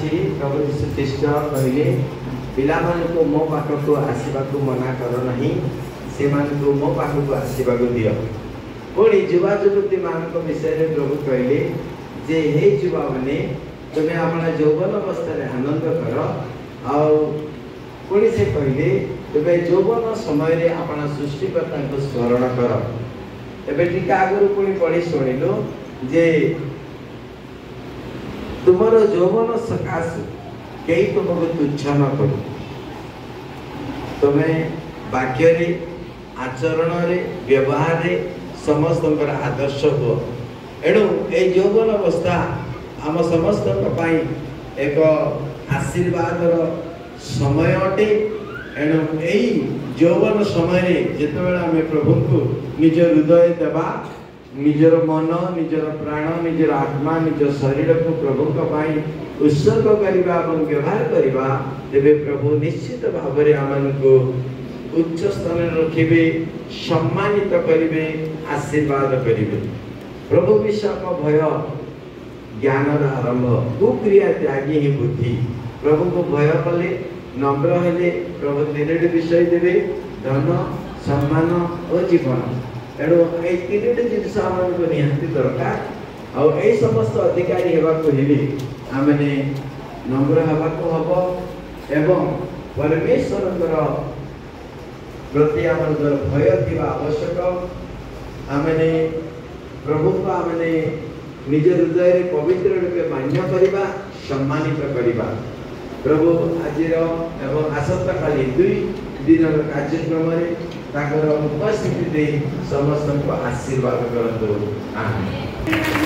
अछि प्रभु यीशु ख्रीष्ट कहले पिला मानकु मो पाखकु आसीबाकु मना कर नहीं से मानकु मो पाखकु आसीबाकु दियो। पुणी युवा युवती मानक विषय में प्रभु कहले जे हे युवा माने तुम अपना यौवन अवस्था आनंद कर आउ पुणी से कहले तुम यौवन समय अपना सृष्टिकर्ता को स्मरण कर। एबे टिके आगु पुणी पढ़ी शुणिलु जे तुम्हारो यौवन सकाश कई तुमको तुच्छ न करू तुम्हें वाक्य रे आचरण रे व्यवहार रे समस्त आदर्श हो। एणु ए यौवन अवस्था आम समस्त एक आशीर्वाद समय अटे। एणु यही यौवन समय जितेबाला आम प्रभु को निज हृदय देवा निजर मन निजर प्राण निजर आत्मा निज शरीर को प्रभु उत्सर्ग करवा व्यवहार करवा तेरे प्रभु निश्चित भाव में आम को उच्च स्थान रखिबे सम्मानित करिवे आशीर्वाद करिवे। प्रभु विषयक भय ज्ञान आरंभ कुक्रिया त्यागी ही बुद्धि। प्रभु को भय कले नम्र हेले प्रभु तीन विषय देवे धन सम्मान और जीवन। एणु ये तीन जिनस आमको निहांती दरकार और ये समस्त अधिकारी होगाको हेले आमने नम्र होगाको हबो एवं परमेश्वर प्रति आम भय थी आवश्यक। आमने प्रभु को आमने निज हृदय पवित्र रूपे मान्य करवा सम्मानित करवा। प्रभु आज एवं आसंता काली 2 दिन कार्यक्रम उपस्थिति दे समस्त को आशीर्वाद करतु। आमीन।